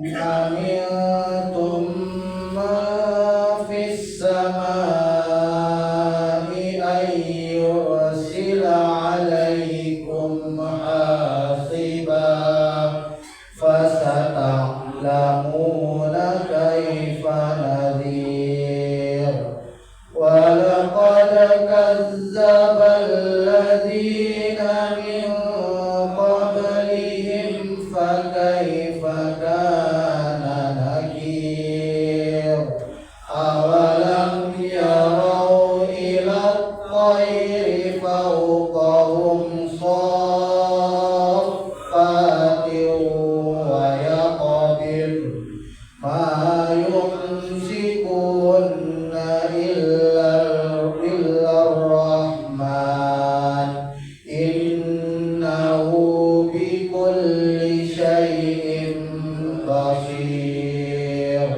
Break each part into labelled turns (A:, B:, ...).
A: أمنتم من في السماء أن يرسل عليكم حاصبا فستعلمون كيف نذير ولقد كذب الذين من قبلهم فكيف كان نكير أولم يروا إلى الطير فوقهم صافات ويقبض ما يمسكون إلا الرحمن إنه بكل شيء بصير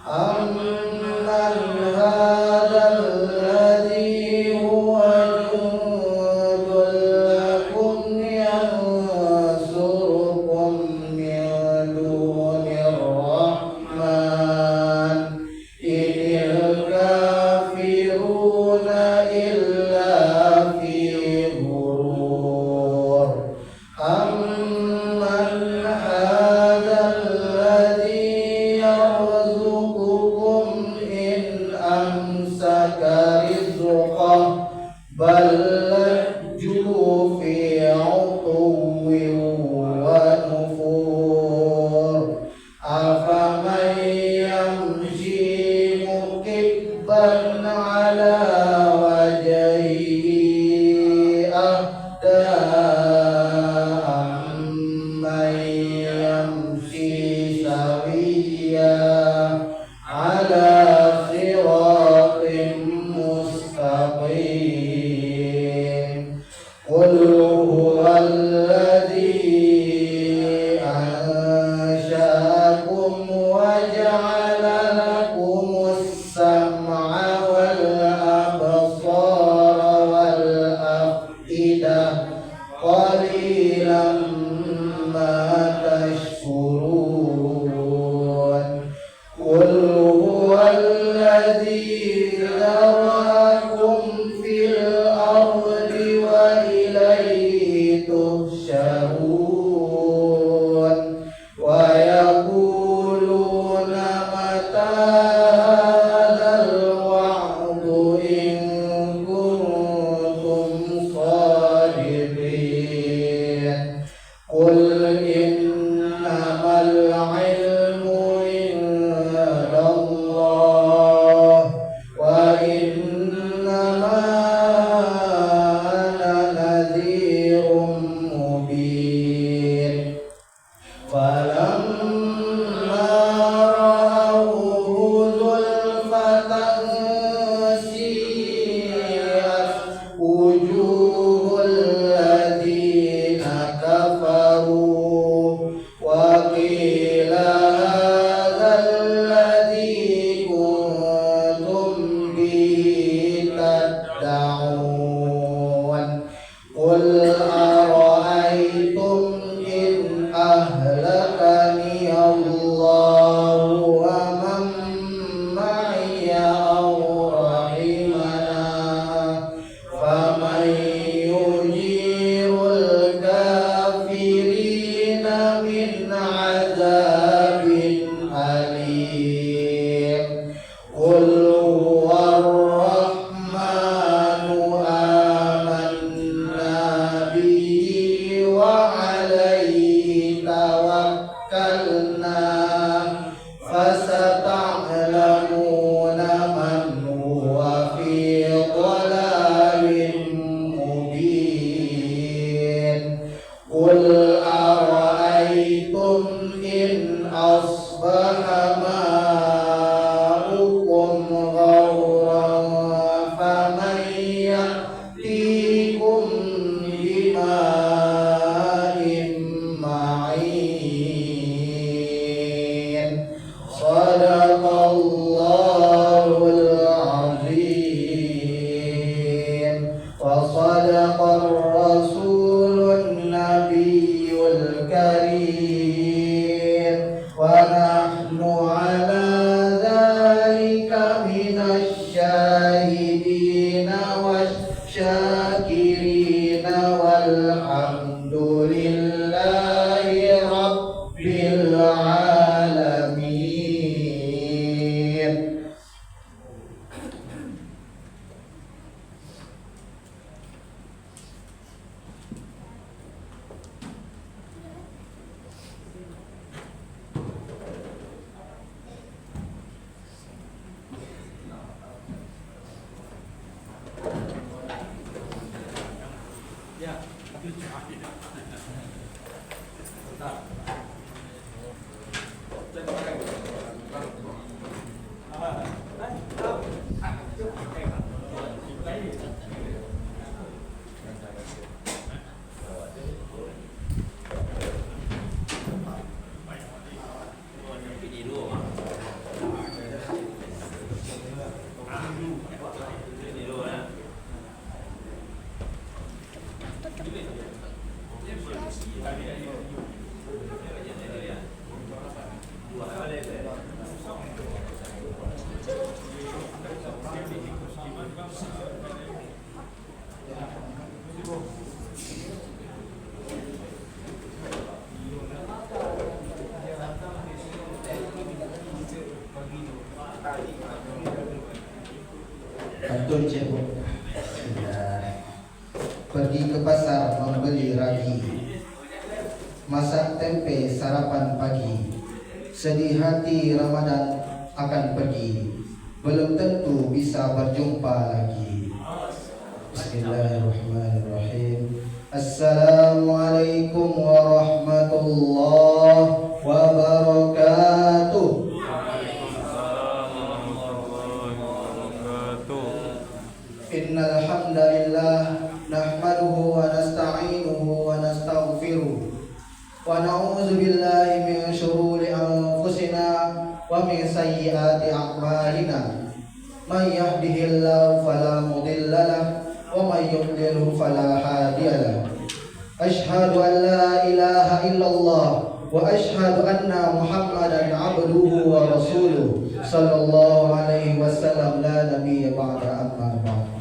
A: أمن هذا الذي هو جند لكم ينصركم من دون الرحمن إن الكافرون إلا في غرور أمن هذا الذي يرزقكم إن أمسك رزقه بل لجوا في عتو ونفور أفمن يمشي مكبا على وجهه أهدى أمن يمشي سويا على صراط مستقيم قل هو الذي أنشأكم وجعل لكم السمع والأبصار والأفئدة قليلا ما تشكرون قل هو الذي ذرأكم في الأرض وإليه تحشرون ويقولون متى هذا الوعد إن كنتم صادقين قل إنما العلم عند الله وإنما أنا نذير مبين فلما رأوه زلفة سيئت وجوه الذين كفروا وقيل هذا الذي كنتم به تدعون قل أرأيتم إن أهلكني الله ومن معي أو رحمنا فمن يجير الكافرين من عذاب أليم قل هو الرحمن آمنا به وعليه توكلنا فستعلمون من هو في ضلال مبين قل أرأيتم إن أصبح ماؤكم غورا فمن يأتيكم بماء معين صدق الله العظيم وصدق الرسول النبي الكريم ونفع العالمين. Betul Cikgu. Pergi ke pasar membeli ragi, masak tempe sarapan pagi. Sedih hati Ramadan akan pergi, belum tentu bisa berjumpa lagi. Bismillahirrahmanirrahim. Assalamualaikum warahmatullahi wabarakatuh. Innal hamdalillah nahmaduhu wa nasta'inuhu wa nastaghfiruh wa na'udzu billahi min shururi anfusina wa min sayyiati a'malina. May yahdihillahu fala mudilla lahu wa may yudlilhu fala hadiya lahu. Asyhadu an la ilaha illallah wa asyhadu anna Muhammadan abduhu wa rasuluh sallallahu alaihi wasallam la nabiyya ba'da amma ba'd.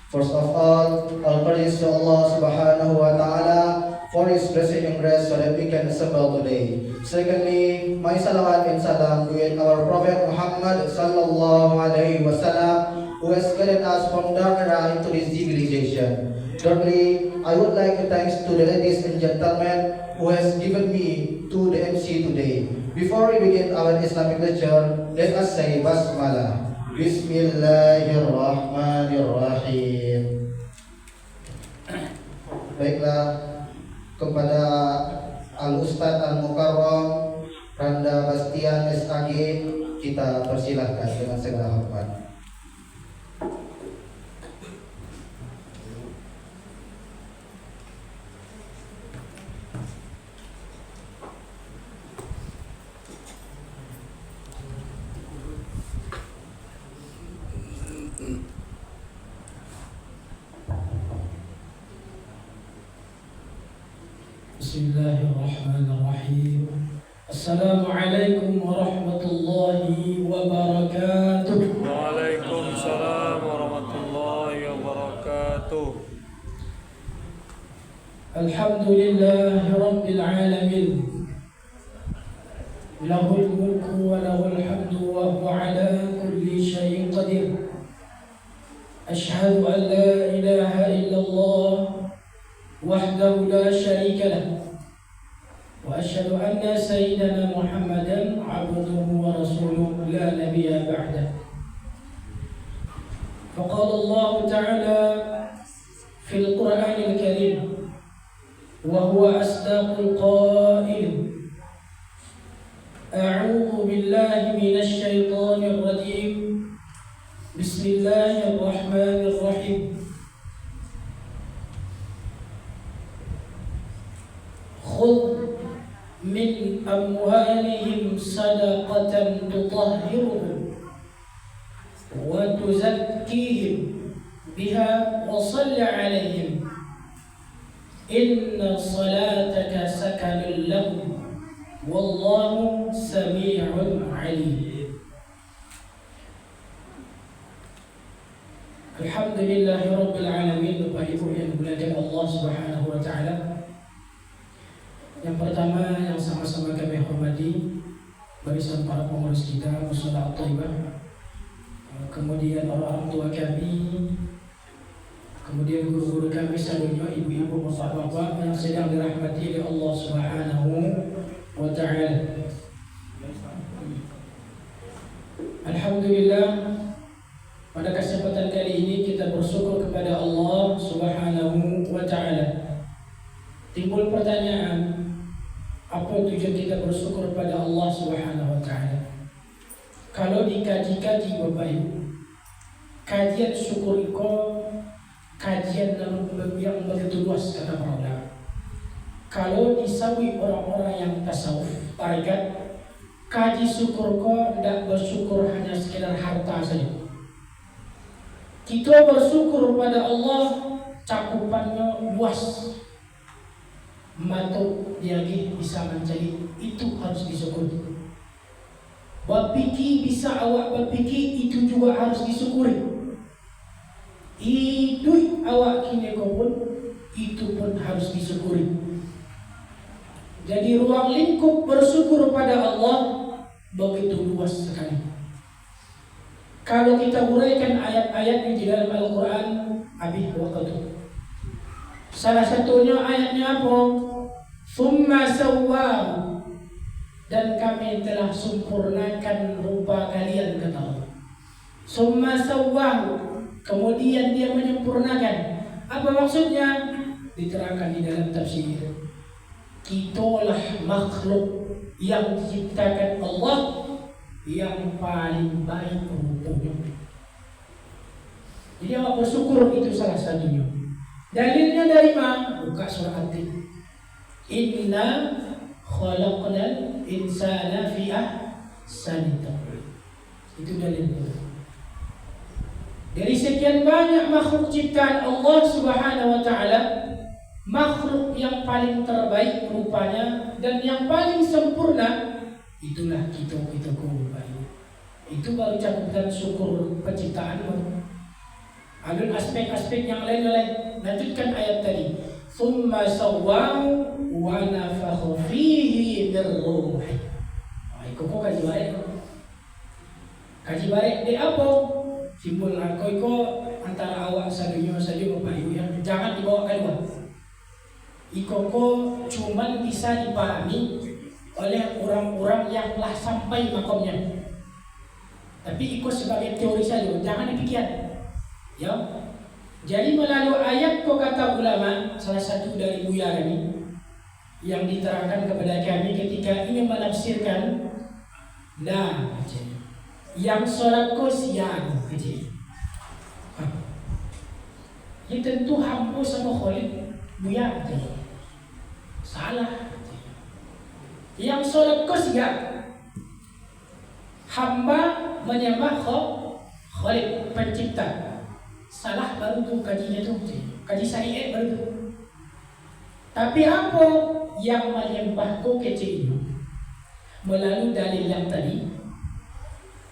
A: First of all praise to Allah subhanahu wa ta'ala for His blessing and grace so that we can assemble today. Secondly, my salawat and salam with our Prophet Muhammad sallallahu alaihi wasallam, who has guided us from dark era into this civilization. Thirdly, I would like to thank to the ladies and gentlemen who has given me to the MC today. Before we begin our Islamic lecture, let us say Basmalah. Bismillahirrahmanirrahim. Baiklah, kepada Al-Ustadz Al-Mukarram Randa Bastian SAG kita persilahkan dengan segala hormat.
B: Bismillahirrahmanirrahim. Assalamualaikum warahmatullahi wabarakatuh.
C: Waalaikumsalam warahmatullahi wabarakatuh.
B: Alhamdulillahi rabbil alamin. Lahul mulku wa lahul hamdu wa huwa ala kulli syai'in qadir. Ashhadu an la ilaha illallah wahdahu la syarika lah. وأشهد أن سيدنا محمدا عبده ورسوله لا نبي بعده. فقال الله تعالى في القرآن الكريم وهو أصدق القائل: أعوذ بالله من الشيطان الرجيم بسم الله الرحمن الرحيم. خذ من أموالهم صدقة تطهرهم وتزكيهم بها وصل عليهم إن صلاتك سكن لهم والله سميع عليم. Alhamdulillahi rabbil alamin. Bapak Ibu yang dimuliakan Allah Subhanahu wa taala, yang pertama yang sama-sama kami hormati barisan para pengurus kita, mushola Thaibah, kemudian orang tua kami, kemudian guru-guru kami seluruhnya, ibu-ibu, bapak-bapak yang sedang dirahmati oleh Allah Subhanahu wa Ta'ala. Alhamdulillah, pada kesempatan kali ini kita bersyukur kepada Allah Subhanahu wa Ta'ala. Timbul pertanyaan, apa tujuan kita bersyukur kepada Allah Subhanahu wa Ta'ala? Kalau dikaji-kaji Bapak Ibu, kajian syukur itu kajian yang begitu luas kata para ulama. Kalau disawi orang-orang yang tasawuf, tarikat, kaji syukur ko tidak bersyukur hanya sekedar harta saja. Kita bersyukur pada Allah, cakupannya luas. Matuk dia bisa mencari, itu harus disyukuri. Berpikir bisa awak berpikir, itu juga harus disyukuri. Hidup awak kini pun, itu pun harus disyukuri. Jadi ruang lingkup bersyukur pada Allah begitu luas sekali. Kalau kita uraikan ayat-ayat di dalam Al-Quran, habis waktu. Salah satunya ayatnya apa? Thumma sawwahu, dan kami telah sempurnakan rupa kalian, kata Allah. Thumma sawwahu, kemudian dia menyempurnakan. Apa maksudnya? Diterangkan di dalam tafsir. Kitalah makhluk yang diciptakan Allah yang paling baik rupanya. Jadi awak bersyukur, itu salah satunya. Dalilnya dari mana? Buka surah At-Tin. Inna khalaqnal insana fi ahsani taqwim. Itu dalilnya. Dari sekian banyak makhluk ciptaan Allah Subhanahu wa Ta'ala, makhluk yang paling terbaik rupanya dan yang paling sempurna, itulah kita Bapak Ibu. Itu baru cakupan syukur penciptaanmu. Adun aspek-aspek yang lain-lain. Lanjutkan ayat tadi. Thumma sawwahu wa nafakha fihi min ruhi. Itu kok kaji barek. Kaji barek di apa? Simbol aku antara awak sadunya saja Bapak Ibu yang jangan dibawa keluar. Ikoko cuman bisa dipahami oleh orang-orang yang telah sampai makomnya. Tapi ikut sebagai teori saja, jangan dipikir. Ya. Jadi melalui ayat kok kata ulama, salah satu dari Buya kami yang diterangkan kepada kami ketika ingin menafsirkan, nah, yang sholat ko siang, ya tentu hampu sama Khalid Buya, salah. Yang sholat ko siang, hamba menyembah Khalid pencipta. Salah baru tuh kajinya tuh, kaji syariat baru tuh. Tapi apa yang menyembahku kecil itu? Melalui dalil yang tadi,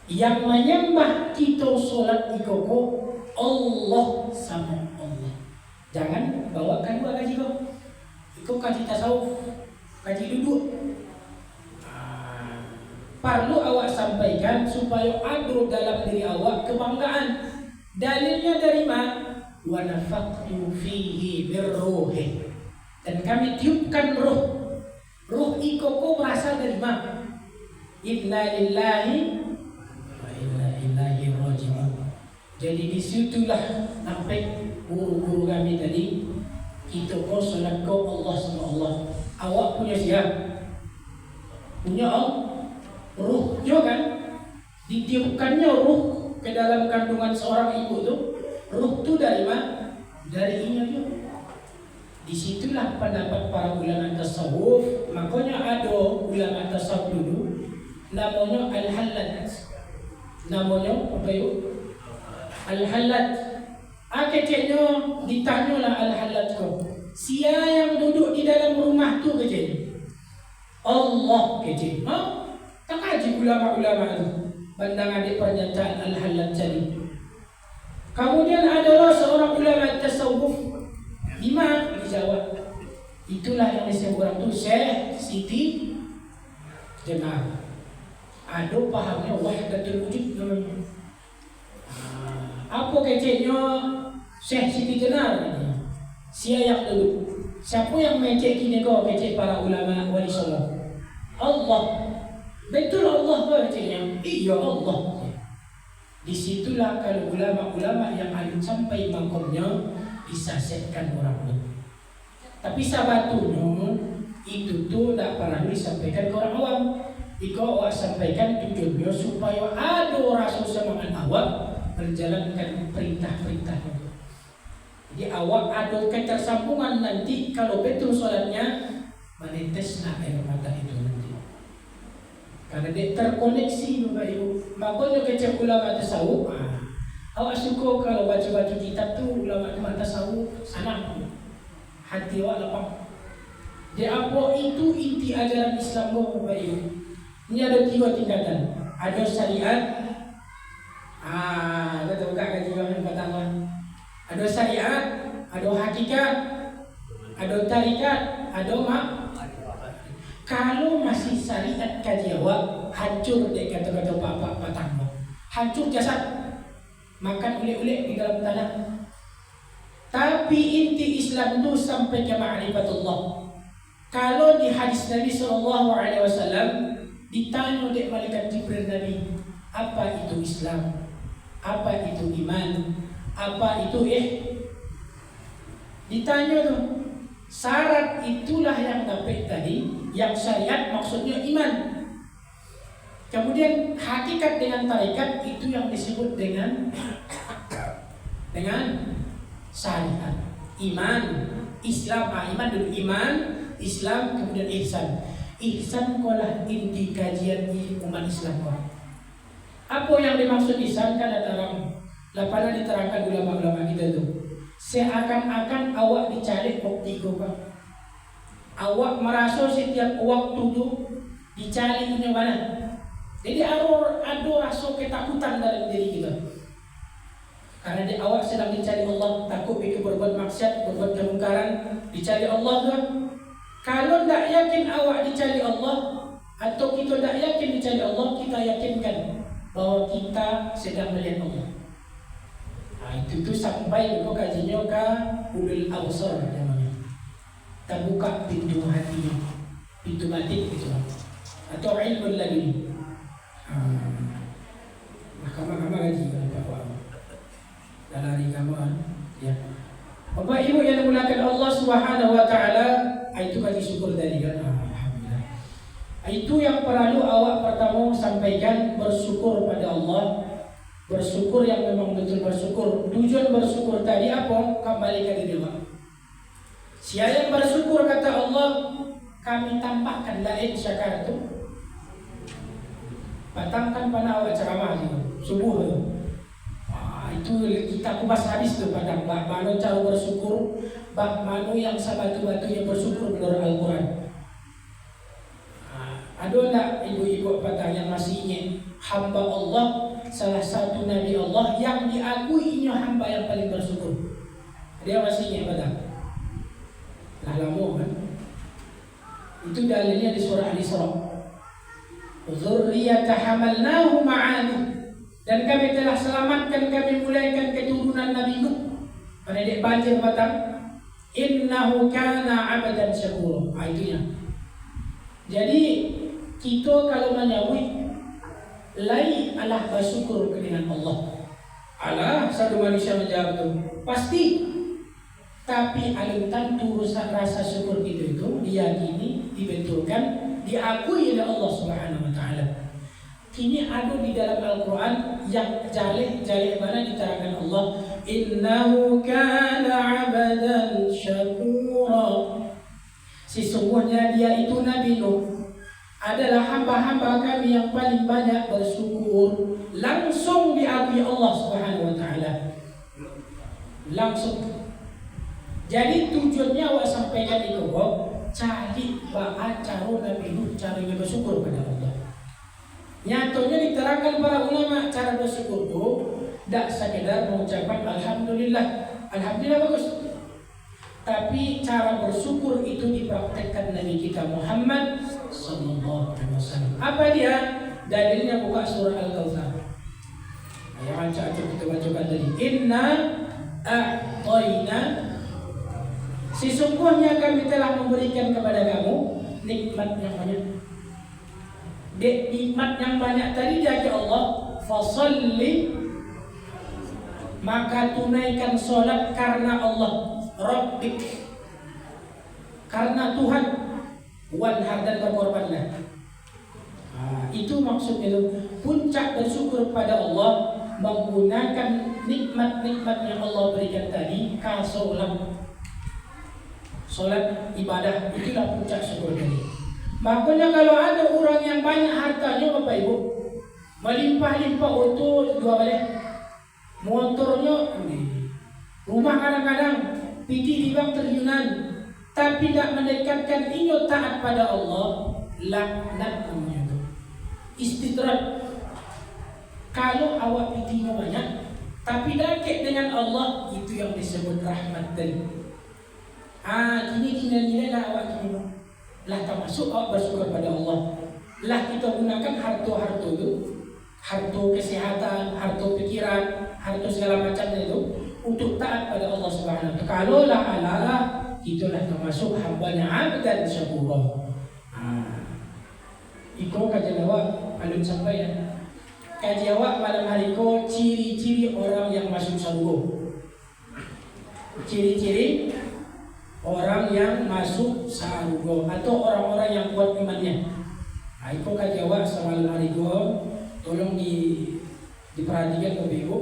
B: yang menyembah kita solat ikoko Allah sama Allah. Jangan bawakan dua kaji kau. Itu kaji tasawuf, kaji duduk. Perlu awak sampaikan supaya ada dalam diri awak kebanggaan. Dalilnya dari mana? Wa nafakhtu fihi birruhi. Dan kami tiupkan ruh. Ruh ikoko berasal dari mana? Inna lillahi wa inna ilaihi raji'un. Jadi disitulah sampai guru-guru kami tadi, kita kau salat kau Allah sama Allah. Awak punya siapa? Punya Allah. Ruh juga kan? Ditiupkannya ruh ke dalam kandungan seorang ibu tu, ruh tu dari mana? Dari inya juga. Disitulah pendapat para ulama tasawuf. Makanya ada ulama tasawuf dulu, namanya Al-Hallat. Namanya apa itu? Al-Hallat. Kecilnya ditanyalah Al-Hallat kau, siapa yang duduk di dalam rumah tu kecil? Allah kecil. Tak kaji ulama-ulama itu pandangan di pernyataan Al-Hallat tadi. Kemudian adalah seorang ulama tasawuf, di mana? Di Jawa. Itulah yang disebut orang itu Syekh Siti Jenar. Ada pahamnya wahdatul wujud namanya. Apa keceknya Syekh Siti Jenar ini? Siayak dulu. Siapa yang mecek kini kau mecek para ulama wali songo? Allah. Betul Allah kau meceknya? Iya Allah. Disitulah kalau ulama-ulama yang alim sampai makomnya disasihkan orang itu. Tapi sabatunya itu tuh tidak pernah disampaikan ke orang awam. Iko awak sampaikan tujuannya supaya ada rasul semangat awak menjalankan perintah-perintahnya. Jadi awak ada ketersambungan nanti kalau betul sholatnya meneteslah air mata itu nanti. Karena dia terkoneksi Bapak Ibu. Makanya kecil ulama tasawuf. Awak suka kalau baca-baca kitab tu ulama tasawuf senang. Hati awak lapang. Dia apa itu inti ajaran Islam Bapak Ibu. Ini ada 3 tingkatan. Ada syariat. Kita tahu tak kaji yang pertama. Ada syariat, ada hakikat, ada tarikat, ada Kalau masih syariat kaji awak, hancur dek kata-kata bapak patang. Hancur jasad. Makan ulik-ulik di dalam tanah. Tapi inti Islam itu sampai ke ma'rifatullah. Kalau di hadis Nabi SAW ditanya oleh malaikat Jibril Nabi, apa itu Islam? Apa itu iman? Apa itu Ditanya tuh. Syarat itulah yang dapat tadi, yang syariat maksudnya iman. Kemudian hakikat dengan tarikat itu yang disebut dengan syariat. Iman, Islam, iman dulu iman, Islam, kemudian ihsan. Ihsan kolah inti kajian umat Islam. Apa yang dimaksud ihsan kan ada dalam lapangan diterangkan ulama-ulama kita itu. Seakan-akan awak dicari waktu itu, Pak. Awak merasa setiap waktu itu dicari ini mana. Jadi ada rasa ketakutan dalam diri kita. Karena di awak sedang dicari Allah, takut itu berbuat maksiat, berbuat kemungkaran, dicari Allah kan. Kalau tidak yakin awak dicari Allah atau kita tidak yakin dicari Allah, kita yakinkan bahwa kita sedang melihat Allah. Itu sampai kau kajinya ke ulul absar namanya. Terbuka pintu hatinya, pintu batin gitu. Atau ilmu lagi. Mahkamah kaji Bapak. Dalam rikaman ya. Bapak Ibu yang dimuliakan Allah Subhanahu wa taala, itu kaji syukur dari kan. Alhamdulillah. Itu yang perlu awak pertama sampaikan, bersyukur pada Allah. Bersyukur yang memang betul bersyukur. Tujuan bersyukur tadi apa? Kembali ke diri Allah. Siapa yang bersyukur kata Allah, kami tambahkan lain syakartu. Patangkan pada awak ceramah itu subuh itu. Itu kita kupas habis tu pada bab mana cara bersyukur, bab mana yang sabatu-batu yang bersyukur menurut Al-Quran. Ada tak ibu-ibu patang yang masih ingat hamba Allah, salah satu Nabi Allah yang diakui ini hamba yang paling bersyukur? Dia masih ingat patang? Dah lama kan? Itu dalilnya di surah Al-Isra. Dzurriyyata hamalnahu ma'anu. Dan kami telah selamatkan, kami mulaikan keturunan Nabi Nuh. Pada dek banjir patang. Innahu kana 'abdan syakura. Itunya. Jadi kita kalau menyambut lai Allah bersyukur dengan Allah. Allah satu manusia menjawab itu pasti. Tapi alim tentu rasa syukur itu diyakini, dibetulkan, diakui oleh Allah Subhanahu wa taala. Kini ada di dalam Al-Quran yang jalih mana diterangkan Allah, innahu kana 'abdan syakura. Sesungguhnya dia itu Nabi Nuh adalah hamba-hamba kami yang paling banyak bersyukur. Langsung diakui Allah Subhanahu wa taala. Langsung. Jadi tujuannya awak sampaikan itu cari cara Nabi Nuh caranya bersyukur pada Allah. Nyatanya diterangkan para ulama cara bersyukur itu tidak sekedar mengucapkan alhamdulillah, alhamdulillah bagus. Tapi cara bersyukur itu dipraktekkan Nabi kita Muhammad sallallahu alaihi wasallam. Apa dia? Dalilnya buka surah Al-Kautsar. Yang kita bacakan tadi. Inna a'tayna, sesungguhnya kami telah memberikan kepada kamu nikmat yang banyak. Nikmat yang banyak tadi dari Allah. Fasalli, maka tunaikan solat karena Allah. Rabbik, karena Tuhan. Wanhar, dan berkorbanlah. Itu maksudnya itu. Puncak bersyukur pada Allah menggunakan nikmat-nikmat yang Allah berikan tadi. Kasolat, solat ibadah, itulah puncak syukur tadi. Makanya kalau ada orang yang banyak hartanya, Bapak Ibu, melimpah-limpah untuk jual balik motornya, rumah kadang-kadang, pergi di bank triliunan, tapi tidak mendekatkan inyo taat pada Allah, laknat namanya itu. Istidrak. Kalau awak perginya banyak, tapi dekat dengan Allah, itu yang disebut rahmat tadi. Gini lah awak gini. Lah termasuk awak bersyukur pada Allah. Lah kita gunakan harta-harta itu, harta kesehatan, harta pikiran, harta segala macamnya itu untuk taat pada Allah Subhanahu wa taala. Kalau lah ala, itulah termasuk hambanya abdan syakur. Iko kajian awak alun sampai ya. Kajian awak malam hari ko ciri-ciri orang yang masuk surga. Ciri-ciri orang yang masuk surga atau orang-orang yang kuat imannya. Iko kajian awak semalam hari ko, tolong diperhatikan Bapak Ibu.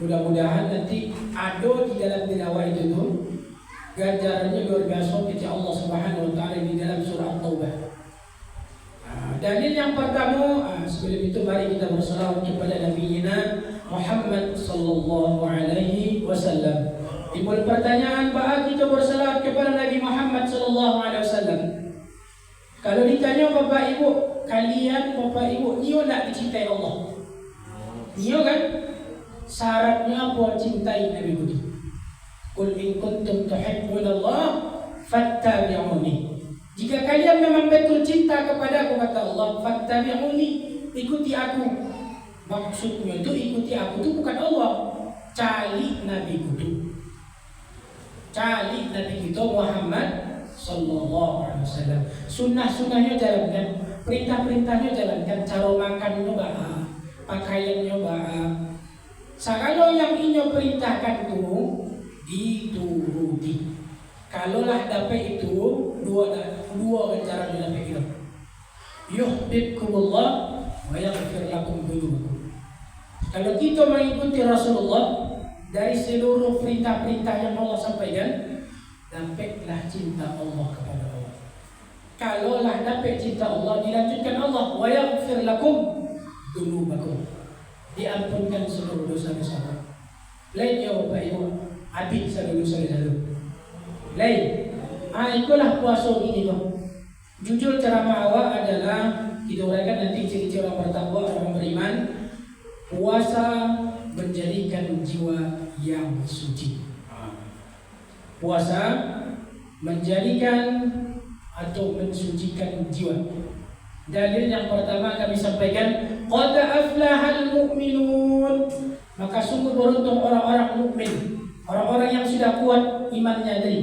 B: Mudah-mudahan nanti ada di dalam tilawah itu tuh ganjarannya luar biasa ketika Allah Subhanahu wa taala di dalam surah At-Taubah. Dalil yang pertama, sebelum itu mari kita bersalawat kepada Nabi Muhammad sallallahu alaihi wasallam. Timbul pertanyaan, bahwa kita bersalawat kepada Nabi Muhammad sallallahu alaihi wasallam. Kalau ditanya Bapak Ibu, kalian Bapak Ibu, niyo nak dicintai Allah? Niyo kan? Syaratnya apa cintai Nabi Muhammad? Qul in kuntum tuhibbunallah fattabi'uni. Jika kalian memang betul cinta kepada aku, kata Allah, fattabi'uni, ikuti aku. Maksudnya itu ikuti aku itu bukan Allah, cari Nabi itu. Cari Nabi kita Muhammad sallallahu alaihi wasallam. Sunnah-sunnahnya jalankan, perintah-perintahnya jalankan, cara makannya baik, pakaiannya baik. Kalau yang inyo perintahkan itu dituruti. Kalaulah dapat itu dua ganjaran dalam itu. Yuhibbukumullah wa yaghfir lakum dzunubakum. Kalau kita mengikuti Rasulullah dari seluruh perintah-perintah yang Allah sampaikan, dapatlah cinta Allah kepada Allah. Kalaulah dapat cinta Allah, dilanjutkan Allah wa yaghfir lakum dzunubakum. Diampunkan seluruh dosa-dosa. Lain ya Bapak Ibu, habis seluruh dosa-dosa. Lain, itulah puasa ini kok. Jujur ceramah awak adalah kita uraikan nanti ciri-ciri orang bertakwa, orang beriman. Puasa menjadikan jiwa yang suci. Puasa menjadikan atau mensucikan jiwa. Dalil yang pertama kami sampaikan, qad aflahal mu'minun. Maka sungguh beruntung orang-orang mukmin, orang-orang yang sudah kuat imannya tadi.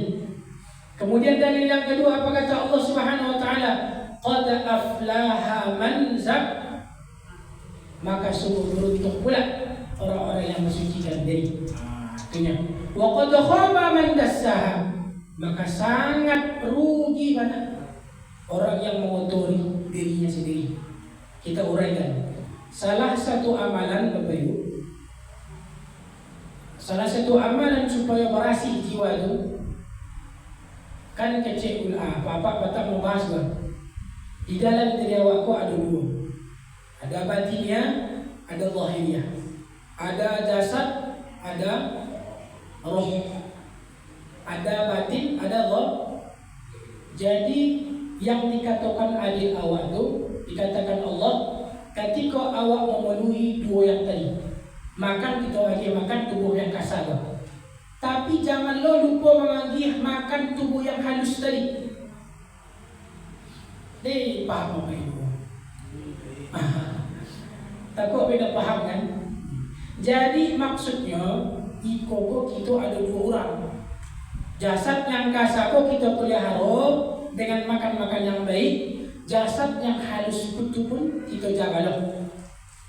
B: Kemudian dalil yang kedua, apa kata Allah Subhanahu wa taala? Qad aflaha man zak. Maka sungguh beruntung pula orang-orang yang mensucikan diri. Artinya, wa qad khaba man dassaha. Maka sangat rugi mana orang yang mengotori dirinya sendiri. Kita uraikan. Salah satu amalan Bapak Ibu, salah satu amalan supaya bersih jiwa itu kan kecil apa-apa tak mau bahas kan. Di dalam diri awakku ada dua. Ada batinnya, ada zahirnya. Ada jasad, ada roh. Ada batin, ada zahir. Jadi yang dikatakan adil awak itu, dikatakan Allah, ketika awak memenuhi dua yang tadi, makan kita lagi makan tubuh yang kasar. Tapi jangan lo lupa menagih makan tubuh yang halus tadi. Paham apa itu? Takut beda paham kan? Jadi maksudnya iko kita ada dua orang. Jasad yang kasar kita pelihara dengan makan-makan yang baik. Jasad yang halus itu pun kita jaga.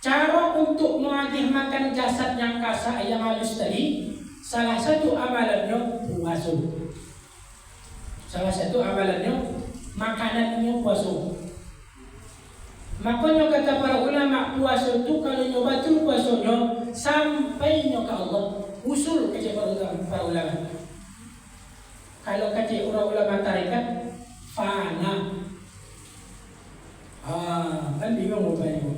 B: Cara untuk menagih makan jasad yang kasar yang halus tadi, salah satu amalannya puasa. Salah satu amalannya makanannya puasa. Makanya kata para ulama, puasa itu kalau nyoba tu puasanya sampainya ke Allah. Usul kata para ulama. Kalau kata orang ulama tarekat fana. Kan bingung Bapak Ibu.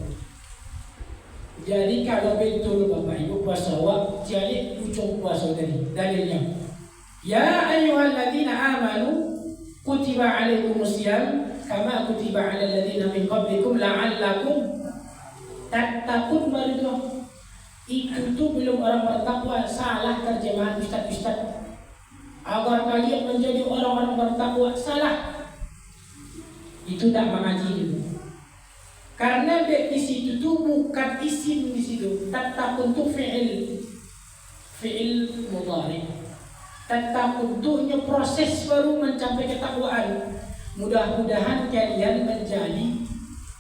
B: Jadi kalau betul Bapak Ibu puasa jadi ujung puasa tadi dalilnya. Ya ayyuhalladzina amanu kutiba alaikumusiyam kama kutiba alal ladzina min qablikum la'allakum tattaqun. Baru itu belum orang bertakwa, salah terjemahan ustaz-ustaz. Agar kalian menjadi orang-orang bertakwa, salah. Itu tak mengaji itu. Karena di situ tuh bukan isim di situ. Tattaqun tuh fi'il mudhari. Tattaqun tuh proses baru mencapai ketakwaan. Mudah-mudahan kalian menjadi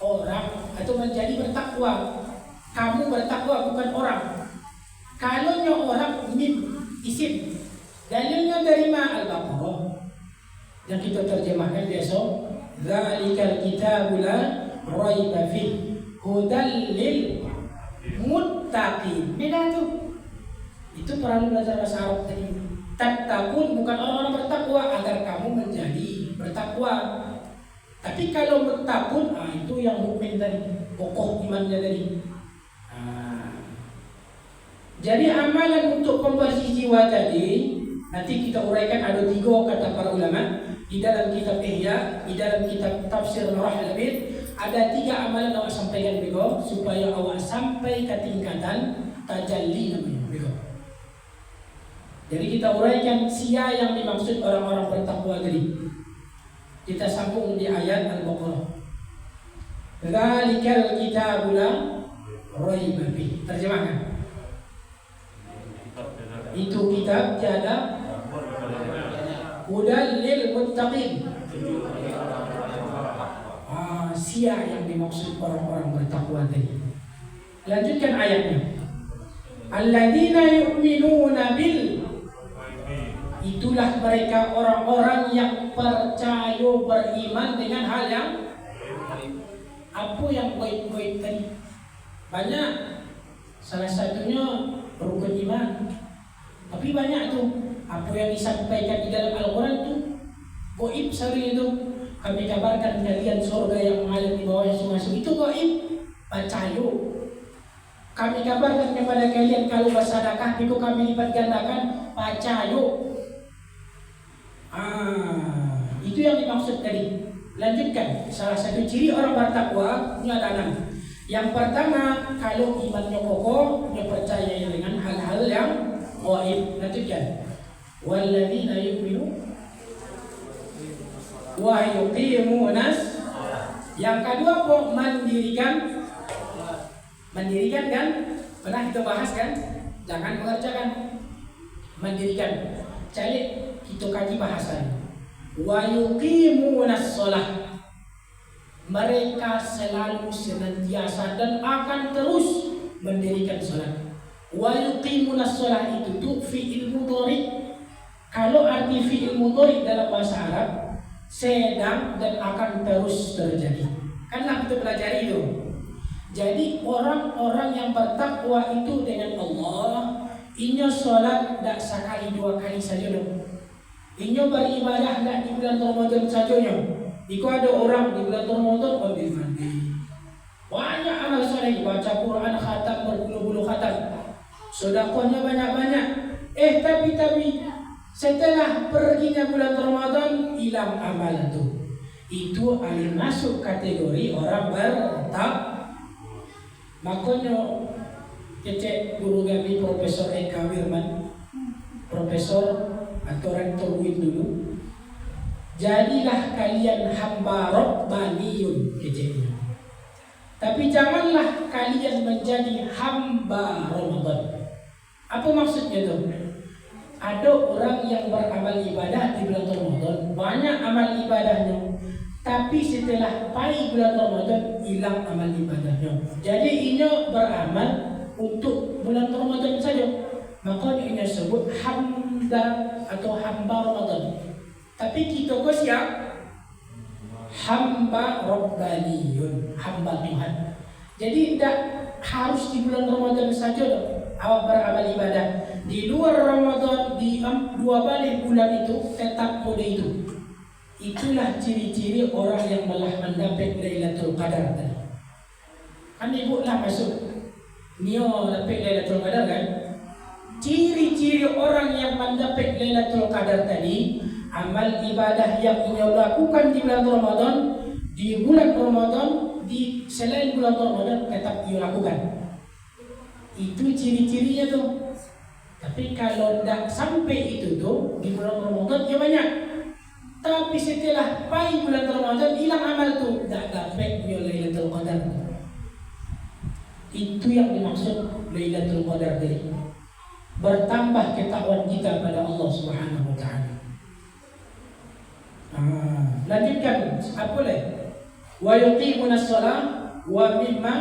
B: orang atau menjadi bertakwa. Kamu bertakwa bukan orang. Kalau orang mim isim. Dalilnya dari Al-Baqarah yang kita terjemahkan besok. Dzalikal kitabu la raiba fihi hudal lil muttaqin. Beda tuh. Itu perlu belajar bahasa Arab tadi. Tattaqun bukan orang-orang bertakwa agar kamu menjadi bertakwa. Tapi kalau muttaqun, itu yang mukmin tadi, pokok imannya tadi. Jadi amalan untuk pembersih jiwa tadi nanti kita uraikan ada 3 kata para ulama di dalam kitab Ihya, di dalam kitab Tafsir Nurul Alamin. Ada 3 amalan awak sampaikan bego supaya awak sampai ke tingkatan tajalli namanya bego. Jadi kita uraikan sia yang dimaksud orang-orang bertakwa tadi. Kita sambung di ayat Al-Baqarah. Dzalikal kitabu la raiba fihi. Terjemahkan. Itu kitab tiada hudal lil muttaqin. Sia yang dimaksud orang-orang bertakwa tadi. Lanjutkan ayatnya. Alladzina yu'minuna bil. Itulah mereka orang-orang yang percaya beriman dengan hal yang apa yang baik-baik tadi. Banyak. Salah satunya rukun iman. Tapi banyak tuh apa yang disampaikan di dalam Al-Quran tuh gaib sekali itu. Kami kabarkan kalian surga yang mengalir di bawahnya sungai-sungai itu gaib. Percaya. Kami kabarkan kepada kalian kalau bersedekah itu kami lipat gandakan. Percaya. Itu yang dimaksud tadi. Lanjutkan. Salah satu ciri orang bertakwa ini ada 6. Yang pertama, kalau imannya kokoh, dia percaya dengan hal-hal yang gaib. Lanjutkan. Walladzina yu'minu wa yuqimunas. Yang kedua apa? Mendirikan kan? Pernah kita bahas kan? Jangan mengerjakan. Mendirikan. Cari kita kaji bahasan. Wa yuqimunas shalah. Mereka selalu senantiasa dan akan terus mendirikan salat. Wa yuqimunas shalah itu tuh fi'il mudhari. Kalau arti fi'il mudhari dalam bahasa Arab sedang dan akan terus terjadi. Kanlah kita pelajari itu. Jadi orang-orang yang bertakwa itu dengan Allah, inya salat tak sekali 2 kali saja dong. Inya beribadah tak di bulan Ramadan saja. Jika ada orang di bulan Ramadan mandi. Banyak amal soleh, baca Quran khatam berpuluh-puluh khatam. Sedekahnya banyak-banyak. Tapi setelah perginya bulan Ramadan hilang amal itu alim masuk kategori orang bertakwa. Makanya kecek guru kami Profesor Eka Wirman, profesor atau rektor UIN dulu. Jadilah kalian hamba Rabbaniyun keceknya. Tapi janganlah kalian menjadi hamba Ramadan. Apa maksudnya tuh? Ada orang yang beramal ibadah di bulan Ramadan, banyak amal ibadahnya, tapi setelah pai bulan Ramadan hilang amal ibadahnya. Jadi ini beramal untuk bulan Ramadan saja. Maka ini disebut hamba atau hamba Ramadan. Tapi kita kok siap? Hamba Rabbaniyun, hamba Tuhan. Jadi tidak harus di bulan Ramadan saja awak beramal ibadah. Di luar Ramadan, di 2 balik bulan itu tetap mode itu. Itulah ciri-ciri orang yang telah mendapat Lailatul Qadar tadi. Kan ibu lah masuk Nio dapat Lailatul Qadar kan? Ciri-ciri orang yang mendapat Lailatul Qadar tadi, amal ibadah yang ia lakukan di bulan Ramadan, di bulan Ramadan, di selain bulan Ramadan tetap ia lakukan. Itu ciri-cirinya tuh. Tapi kalau tidak sampai itu tuh di bulan Ramadan ya banyak. Tapi setelah pai bulan Ramadan hilang amal tuh, tidak dapat Lailatul Qadar. Itu yang dimaksud Lailatul Qadar tadi. Bertambah ketakwaan kita pada Allah Subhanahu wa taala. Lanjutkan apa lagi? Wa yuqimuna shalah wa mimma.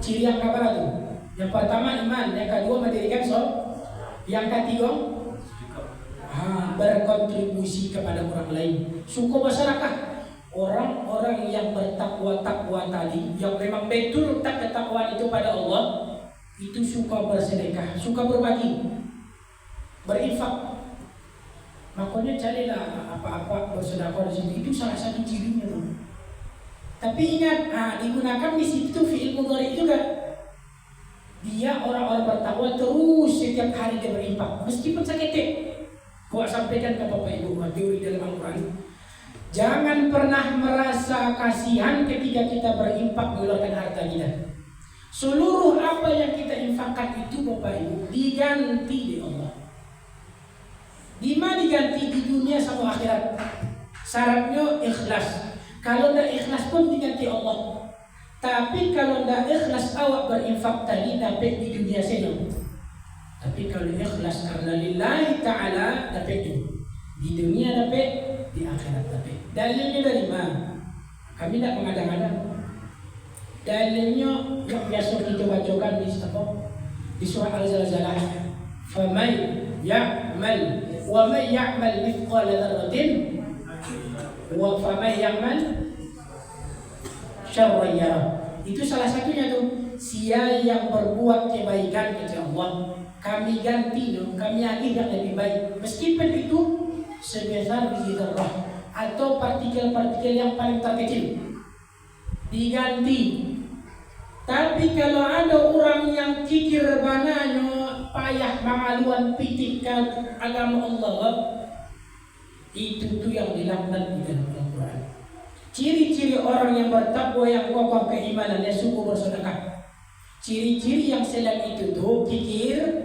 B: Ciri yang keberapa tuh? Yang pertama iman, yang kedua mendirikan sholat, yang ketiga berkontribusi kepada orang lain. Suku masyarakat, orang-orang yang bertakwa tadi, yang memang betul tak ketakwaan itu pada Allah, itu suka bersedekah, suka berbagi, berinfak. Makanya carilah apa-apa bersedekah di situ. Itu salah satu cirinya tuh. Tapi ingat, digunakan di situ fi'il mudhari juga. Dia orang-orang bertakwa terus setiap hari dia berinfak, meskipun sakit. Buat sampaikan ke Bapak Ibu teori dalam Al-Quran. Jangan pernah merasa kasihan ketika kita berinfak mengeluarkan harta kita. Seluruh apa yang kita infakkan itu Bapak Ibu diganti di Allah. Di mana diganti? Di dunia sama akhirat. Syaratnya ikhlas. Kalau tidak ikhlas pun diganti Allah. Tapi kalau tidak ikhlas awak berinfak tadi dapat di dunia saja. Tapi kalau ikhlas karena lillahi ta'ala dapat di dunia dapat, di akhirat dapat. Dalilnya dari mana? Kami tidak mengada-ngada. Dalilnya yang biasa kita bacakan di surah Al-Zalzalah. Faman ya'mal wa man ya'mal mithqala dzarratin wa faman ya'mal syarran yarah. Itu salah satunya tuh. Siapa yang berbuat kebaikan kepada Allah, kami ganti dong, kami akhir yang lebih baik. Meskipun itu sebesar biji zarrah atau partikel-partikel yang paling terkecil, diganti. Tapi kalau ada orang yang kikir bananya, payah mengaluan pitikkan agama Allah, itu tuh yang dilakukan di dalam Al-Quran. Ciri-ciri orang yang bertakwa yang kokoh keimanannya suku bersedekah. Ciri-ciri yang selain itu tuh kikir,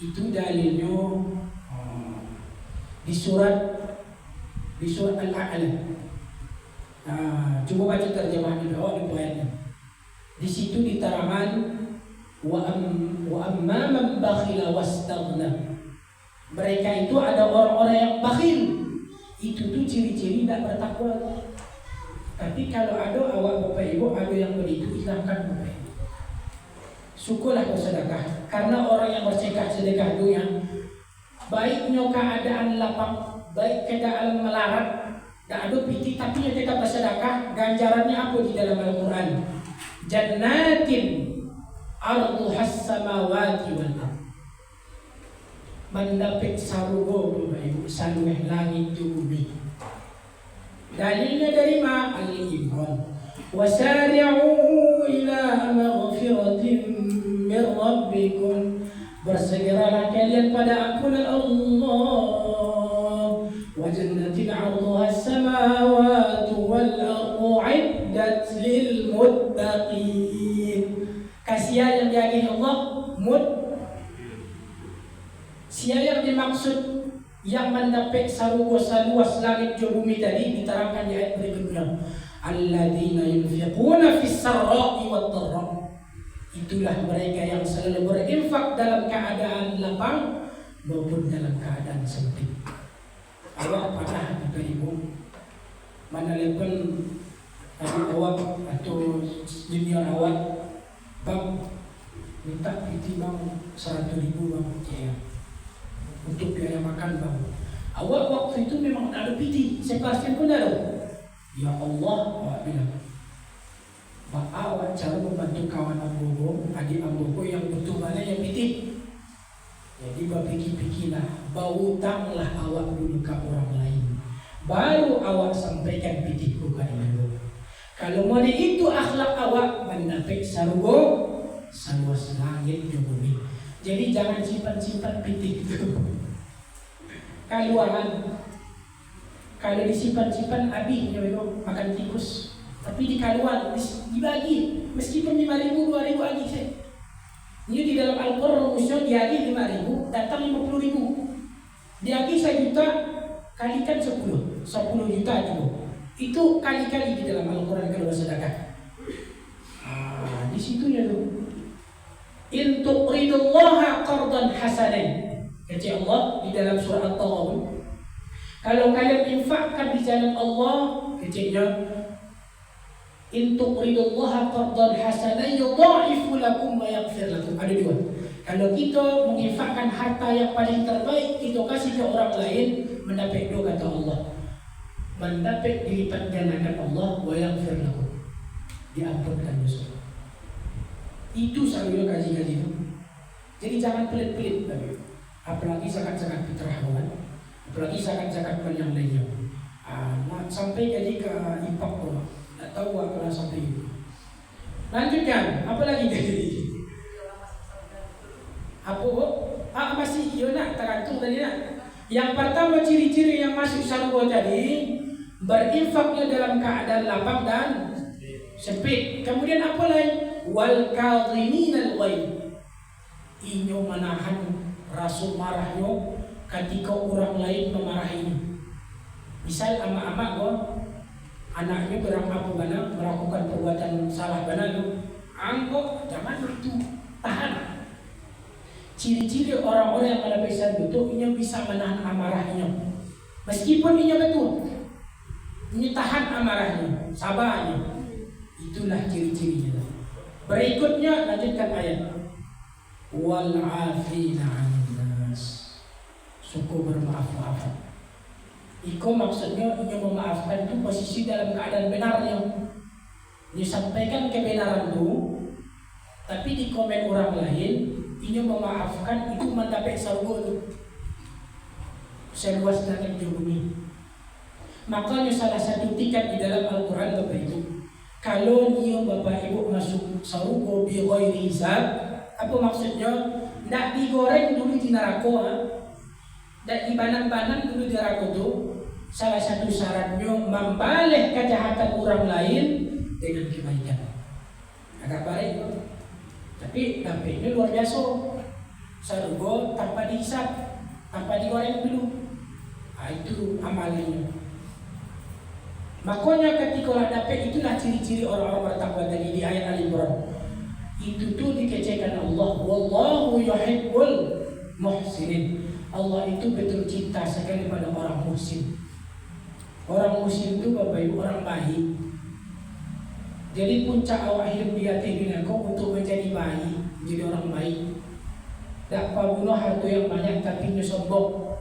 B: itu dalilnya di surat Al-A'la. Coba baca terjemahan di bawah di ayatnya. Di situ diterangkan wa amma man bakhila wastaghna. Mereka itu ada orang-orang yang bakhil. Itu tuh ciri-ciri tidak bertakwa. Tapi kalau ada awak Bapak Ibu ada yang begitu, hilangkan Bapak Ibu. Syukurlah bersedekah. Karena orang yang bersedekah itu yang baiknya keadaan lapang, baik keadaan melarat, tak ada piti tapi dia tetap bersedekah. Ganjarannya apa di dalam Al-Quran? Jannatin arduhas samawati wal ardh. Mendapat sarugo Bapak Ibu, salueh langit bumi. Dalilnya dari ma Al-Imran. Wasari'u ila maghfiratin min rabbikum. Bersegeralah kalian pada ampunan Allah. Wa jannatin 'arduha as-samawati wal ardu 'iddat lil muttaqin. Kasihan yang diagih Allah siapa yang dimaksud yang mendapat saluas langit ke bumi tadi diterangkan di ayat berikutnya. Alladzina yunfiquna fis sarra'i wad dharra. Itulah mereka yang selalu berinfak dalam keadaan lapang maupun dalam keadaan sempit. Awak pernah atau ibu mana level adik awak atau junior awak, bang minta piti bang 100.000 bang ya, untuk biaya makan bang. Awak waktu itu memang tak ada piti, sepastian pun ada. Ya Allah, awak bilang, Pak awak cara membantu kawan ambogo, adik ambogo yang butuh mana yang piti. Jadi berpikir-pikirlah, berhutanglah awak dulu ke orang lain, baru awak sampaikan pitiku ke ibu. Kalau mau itu akhlak awak mendapat sarugo saluas langit di bumi. Jadi jangan simpan-simpan pitik itu. Kalau disimpan-simpan habisnya memang makan tikus. Tapi di kaluan dibagi meskipun 5.000 2.000 lagi saya. Ini di dalam Al-Qur'an rumusnya diagi 5.000 datang 50.000. Diagi 1 juta kalikan 10 juta juga. Itu kali-kali di dalam Al-Quran kalau bersedekah. Di situ ya tuh. In tuqridullaha qardan hasanan. Kata Allah di dalam surah At-Taghabun. Kalau kalian infakkan di jalan Allah, katanya in tuqridullaha qardan hasanan yudha'ifu lakum wa yaghfir lakum. Ada 2. Kalau kita menginfakkan harta yang paling terbaik, kita kasih ke orang lain, mendapat 2 kata Allah. Mendapat dilipat gandakan Allah wa yaghfir lakum, diampunkan dosa. Itu selalu kaji-kaji itu. Jadi jangan pelit-pelit lagi. Apalagi zakat-zakat fitrah kawan, apalagi zakat-zakat yang lainnya. Sampai jadi ke impak pun, tak tahu apa sampai itu. Lanjutkan, apa lagi jadi? Apa masih nak tergantung tadi nak. Yang pertama ciri-ciri yang masuk syargo tadi, berinfaknya dalam keadaan lapang dan sempit. Kemudian apa lain? Wal kadhiminal ghaidh. Inyo menahan rasa marahnya ketika orang lain memarahinya. Misal amak-amak go anaknya berapa bana melakukan perbuatan salah bana lo, angkok jangan itu tahan. Ciri-ciri orang-orang yang ada pesan betul, ini bisa menahan amarahnya. Meskipun ini betul, ini tahan amarahnya, sabarnya. Itulah ciri-cirinya. Berikutnya lanjutkan ayat. Wal 'afina 'anil nas. Suku bermaaf-maafan. Iko maksudnya ini memaafkan itu posisi dalam keadaan benarnya. Disampaikan kebenaran itu, tapi di komen orang lain ini memaafkan itu mendapat surga itu seluas langit di bumi. Makanya salah satu tingkat di dalam Al-Quran Bapak Ibu, kalau dia Bapak Ibu masuk surga bi ghairi hisab, apa maksudnya? Tidak digoreng dulu di neraka, tidak dibanang-banang dulu di neraka itu. Salah satu syaratnya membalih kejahatan orang lain dengan kebaikan. Agak baik. Tapi dampaknya luar biasa. Surga tanpa dihisab, tanpa digoreng dulu. Itu amalannya. Makanya ketika dapat itulah ciri-ciri orang-orang bertakwa tadi di ayat Al-Imran. Itu tuh dikecekan Allah. Wallahu yuhibbul muhsinin. Allah itu betul cinta sekali pada orang muhsin. Orang muhsin itu Bapak Ibu orang baik. Jadi puncak awak hidup di atas dunia kau untuk menjadi baik, menjadi orang baik. Tak guna harta yang banyak tapi nya sombong.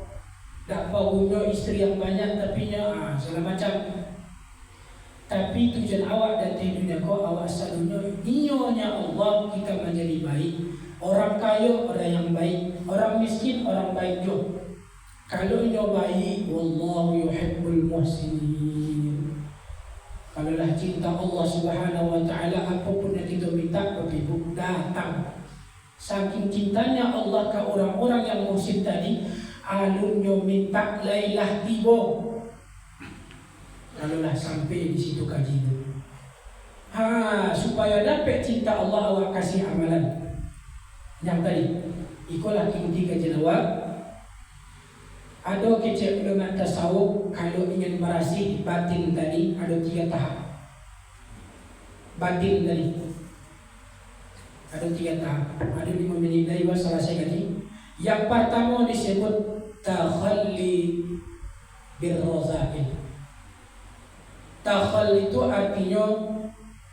B: Tak guna istri yang banyak tapi nya segala macam. Tapi tujuan awak di dunia kau awak selalunya nyonya Allah kita menjadi baik. Orang kaya orang yang baik, orang miskin orang baik juga. Kalau nyo baik, wallahu yuhibbul muhsinin. Kalaulah cinta Allah Subhanahu wa taala, apapun yang kita minta Bapak Ibu datang. Saking cintanya Allah ke orang-orang yang muhsin tadi, alunnya minta lailah tiba. Kalaulah sampai di situ kaji itu. Supaya dapat cinta Allah awak kasih amalan. Yang tadi, ikulah inti kajian awak. Ada kecil ulama tasawuf kalau ingin merasih batin tadi ada 3 tahap. batin tadi. Ada 3 tahap. Ada 5 menit dari selesai tadi. Yang pertama disebut takhalli birrazail. Takhalli itu artinya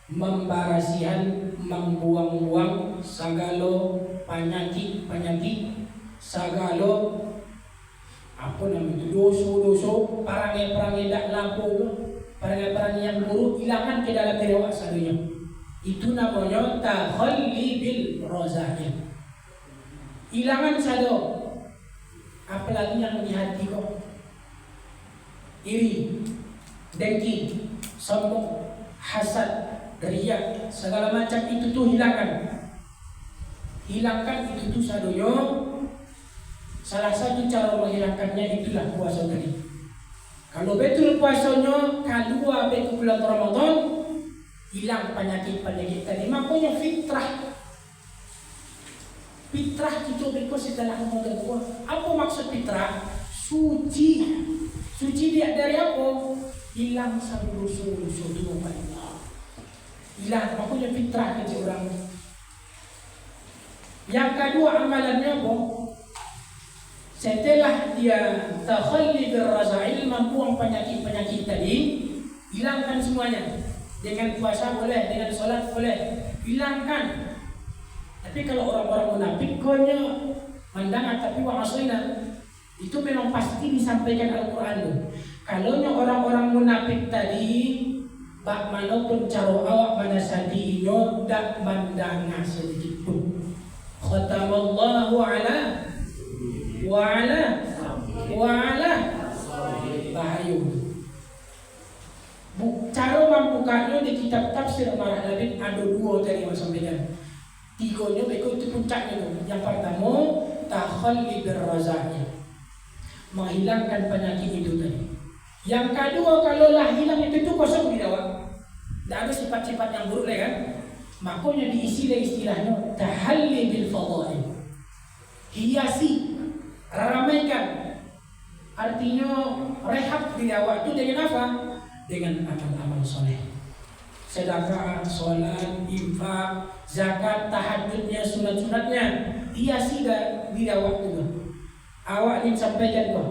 B: membarasihan, membuang-buang segala penyakit, segala apa namanya dosa-dosa, perangai-perangai tak lampau, perangai-perangai yang buruk hilangkan ke dalam diri awak sadunya. Itu namanya takhalli bil razail. Hilangan sado. Apalagi yang di hati kau. Iri, dengki, sombong, hasad, riya, segala macam itu tuh hilangkan. Hilangkan itu tuh sadonya. Salah satu cara menghilangkannya itulah puasa tadi. Kalau betul puasanya kedua betul bulan Ramadan, hilang penyakit tadi. Makanya fitrah itu betul setelah Ramadan. Apa maksud fitrah? Suci dia dari apa? Hilang sampai dosa-dosa itu hilang. Makanya fitrah itu orang. Yang kedua amalannya apa? Setelah dia takhalli birrazail, membuang penyakit tadi, hilangkan semuanya. Dengan puasa boleh, dengan sholat boleh, hilangkan. Tapi kalau orang-orang munafik konya mandangan tapi wa aslina, itu memang pasti disampaikan Al-Quran loh. Kalau orang-orang munafik tadi bak manapun cara awak mana sadinya tak mandangan sedikit pun. Khatamallahu ala bahayu. Cara membukanya di kitab tafsir Marah Labib ada 2 tadi yang sampaikan. 3-nya berikut itu puncaknya. Yang pertama takhalli birrazail, menghilangkan penyakit itu tadi. Yang kedua kalau lah hilang itu kosong di awak. Tidak ada sifat-sifat yang buruk lah kan. Makanya diisi dengan istilahnya tahalli bil fadail. Hiasi, ramaikan. Artinya rehab di awak itu dengan apa? Dengan amal-amal soleh. Sedekah, sholat, infak, zakat, tahajudnya, sunat-sunatnya. Hiasi di awak itu. Awak ingin sampaikan kok.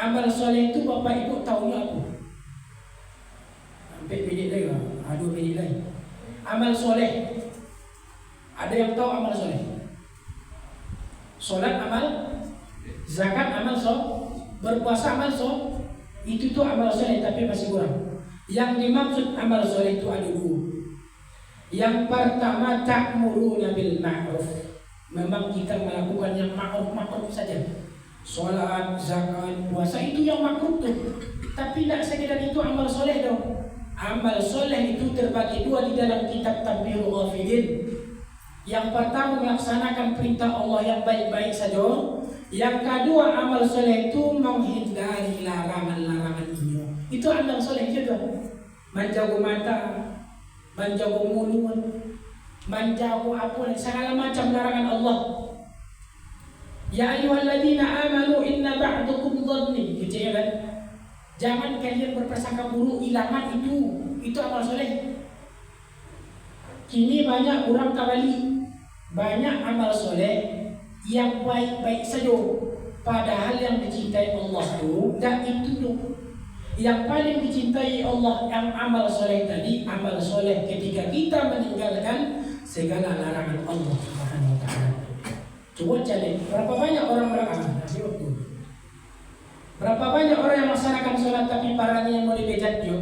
B: Amal soleh itu bapak ibu tahunya apa? Sampai minit lagi, ada minit lagi. Amal soleh. Ada yang tahu amal soleh? Sholat amal, zakat amal berpuasa amal itu tuh amal soleh tapi masih kurang. Yang dimaksud amal soleh itu ada 2. Yang pertama ta'muruna bil ma'ruf. Memang kita melakukan yang ma'ruf saja. Sholat, zakat, puasa itu yang makruh tuh. Tapi tidak sekedar itu amal soleh dong. Amal soleh itu terbagi 2 di dalam kitab Tanbihul Ghafilin. Yang pertama melaksanakan perintah Allah yang baik-baik saja. Yang kedua amal soleh itu menghindari larangan-larangan ini. Itu amal soleh juga. Menjaga mata, menjaga mulut, menjaga apa segala macam larangan Allah. Ya ayyuhalladzina amanu inna ba'dukum dhanni. Gitu kan? Jangan kalian berprasangka buruk, hilangan itu amal soleh. Kini banyak orang kembali, banyak amal soleh yang baik-baik saja. Padahal yang dicintai Allah itu dan itu tuh. Yang paling dicintai Allah yang amal soleh tadi, amal soleh ketika kita meninggalkan segala larangan Allah Subhanahu wa taala. Coba cari berapa banyak orang beramal? Berapa banyak orang yang melaksanakan sholat tapi parahnya yang mau dibejat dia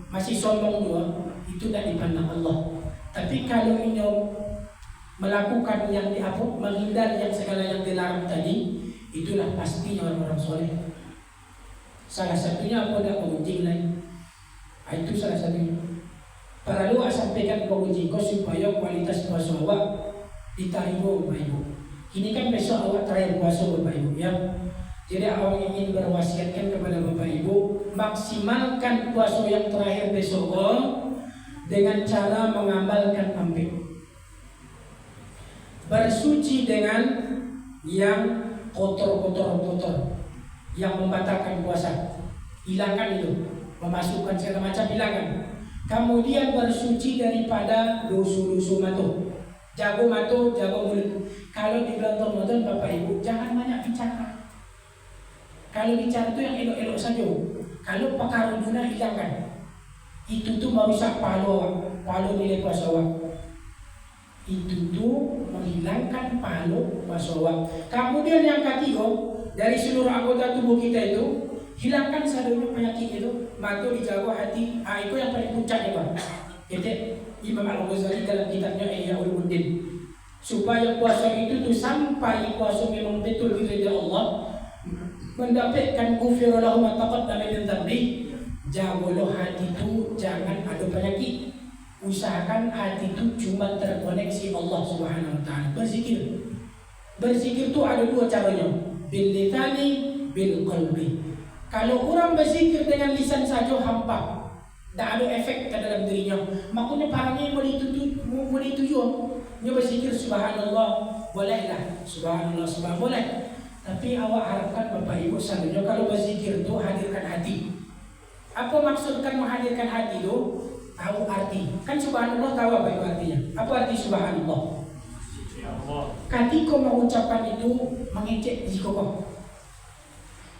B: masih sombong juga, itu tidak dipandang Allah. Tapi kalau ini melakukan yang diapuk, menghindar yang segala yang dilarang tadi, itulah pastinya orang-orang soleh. Salah satunya apa tidak mengunjing lain. Itu salah satunya. Perlu sampaikan pengunjing kau supaya kualitas puasa awak diterima Bapak Ibu. Ini kan besok awak terakhir puasa Bapak Ibu ya. Jadi awak ingin berwasiatkan kepada Bapak Ibu maksimalkan puasa yang terakhir besok dengan cara mengamalkan ampik. Bersuci dengan yang kotor yang membatalkan puasa, hilangkan itu, memasukkan segala macam hilangkan. Kemudian bersuci daripada dosa-dosa mata. Jago mata, jago mulut. Kalau di bulan Ramadan Bapak Ibu jangan banyak bicara. Kalau bicara itu yang elok-elok saja. Kalau perkara dunia hilangkan. Itu tuh merusak pahala nilai puasa awak. Itu tuh menghilangkan pahala puasa awak. Kemudian yang ketiga, dari seluruh anggota tubuh kita itu hilangkan seluruh penyakit itu. Mata dijaga, hati, itu yang paling puncaknya Pak. Kata Imam Al-Ghazali dalam kitabnya Ihya Ulumuddin, supaya puasa itu tuh sampai puasa memang betul ridha Allah, mendapatkan ghufira lahu ma taqaddama min dhanbi. Jagalah hati itu jangan ada penyakit. Usahakan hati itu cuma terkoneksi Allah Subhanahu wa taala. Berzikir. Berzikir itu ada dua caranya, bil lisani, bil qalbi. Kalau orang berzikir dengan lisan saja hampa, tak ada efek ke dalam dirinya. Makanya parangnya boleh dituju. Dia berzikir subhanallah, bolehlah. Subhanallah, subhanallah boleh. Tapi awak harapkan Bapak Ibu selalunya kalau berzikir itu hadirkan hati. Apa maksudkan menghadirkan hati itu? Tahu arti. Kan subhanallah tahu apa itu artinya? Apa arti subhanallah? Ketika mengucapkan itu mengecek di koko.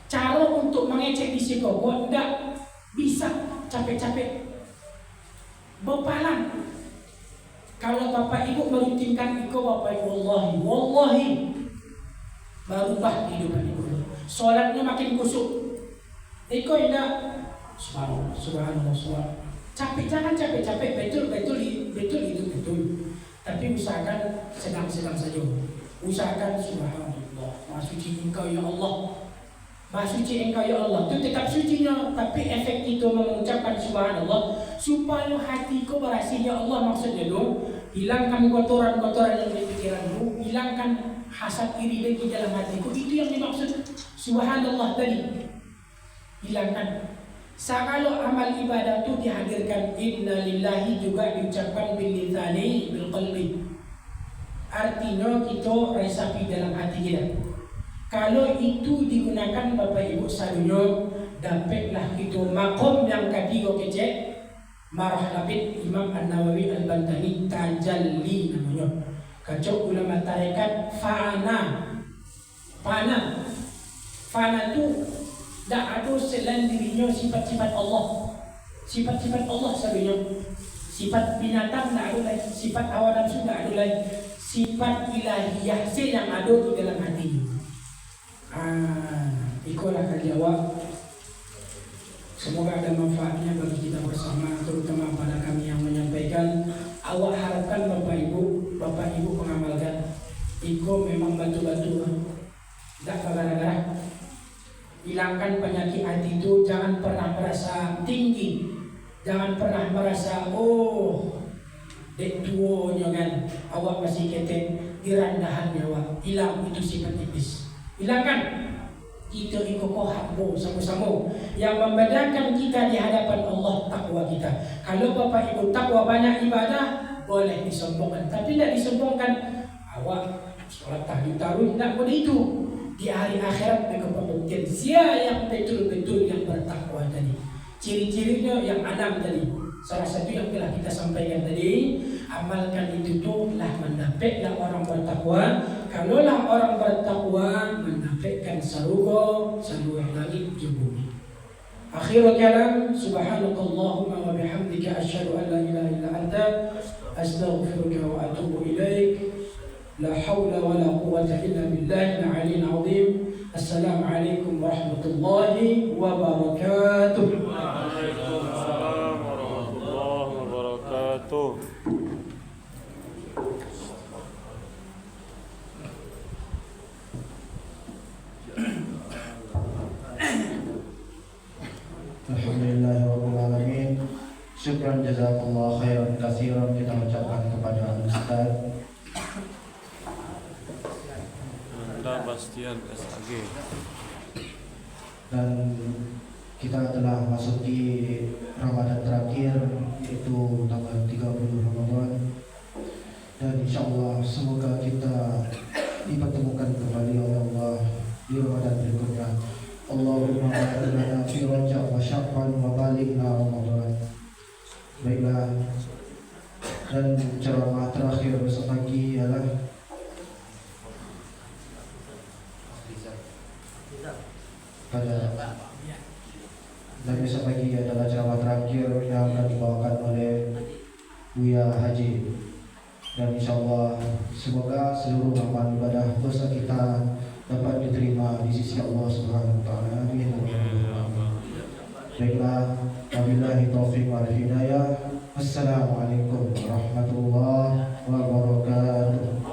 B: Cara untuk mengecek di koko tidak bisa capek-capek. Berpalan. Kalau Bapak Ibu merutinkan itu Bapak Ibu wallahi berubah kehidupan Ibu. Solatnya makin kusuk. Iko tidak subhanallah, subhanallah. Capek, jangan capek-capek, betul itu betul. Tapi usahakan sedang-sedang saja. Usahakan subhanallah, maha suci Engkau ya Allah. Maha suci Engkau ya Allah. Itu tetap sucinya, tapi efek itu mengucapkan subhanallah supaya hatiku berhasil ya Allah. Maksudnya itu hilangkan kotoran-kotoran yang di pikiranmu, hilangkan hasad iri di dalam hatiku. Itu yang dimaksud subhanallah tadi. Hilangkan. Kalau amal ibadah itu dihadirkan inna lillahi juga diucapkan bil lisani bil qalbi. Artinya kita resapi dalam hati kita. Kalau itu digunakan Bapak Ibu selalunya dapatlah itu makom yang ketiga kecek marah labid Imam An-Nawawi Al-Bantani tajalli namanya. Kacau ulama tarekat fana itu tak ada selain dirinya sifat-sifat Allah. Sifat-sifat Allah selalunya. Sifat binatang tak ada lagi. Sifat hawa nafsu tak ada lagi. Sifat ilahiyah yang ada di dalam hati. Itulah jawab. Semoga ada manfaatnya bagi kita bersama, terutama pada kami yang menyampaikan. Awak harapkan Bapak Ibu mengamalkan. Iko memang bantu-bantu. Tak gara-gara. Hilangkan penyakit hati itu. Jangan pernah merasa tinggi. Jangan pernah merasa dek tuonya kan. Awak masih ketek. Dirandahannya awak. Hilang itu sifat iblis. Hilangkan. Kita ikut hambo sama-sama. Yang membedakan kita di hadapan Allah takwa kita. Kalau Bapak Ibu takwa banyak ibadah, boleh disombongkan. Tapi tidak disombongkan. Awak sholat tahajud tarawih tidak boleh itu. Di hari akhirat mereka pembuktian siapa yang betul-betul yang bertakwa tadi. Ciri-cirinya yang 6 tadi. Salah satu yang telah kita sampaikan tadi, amalkan itu lah mendapatkan orang bertakwa. Kalaulah orang bertakwa mendapatkan sarugo langit di bumi. Akhirul kalam, subhanakallahumma wa bihamdika asyhadu an la ilaha illa anta astaghfiruka wa atubu ilaik. La haula wa la quwwata illa billahil aliyyil azim. Assalamualaikum warahmatullahi wabarakatuh.
C: Waalaikumsalam warahmatullahi wabarakatuh.
A: Alhamdulillahirrahmanirrahim. Syukran jazakallah khairan katsiran kita ucapkan kepada Ustaz
C: Anda Bastian SAG.
A: dan kita telah masuki Ramadan terakhir, yaitu tanggal 30 Ramadan, dan insyaallah semoga kita dipertemukan kembali oleh Allah di Ramadan berikutnya. Allahumma inna fi rajab wa sya'ban wa balighna Ramadan. Baiklah, dan ceramah terakhir sepagi ialah pada dan besok pagi adalah ceramah terakhir yang akan dibawakan oleh Buya Haji. Dan insyaallah semoga seluruh amal ibadah dosa kita dapat diterima di sisi Allah Subhanahu wa taala. Amin. Baiklah, wabillahi taufiq wal hidayah. Assalamualaikum warahmatullahi wabarakatuh.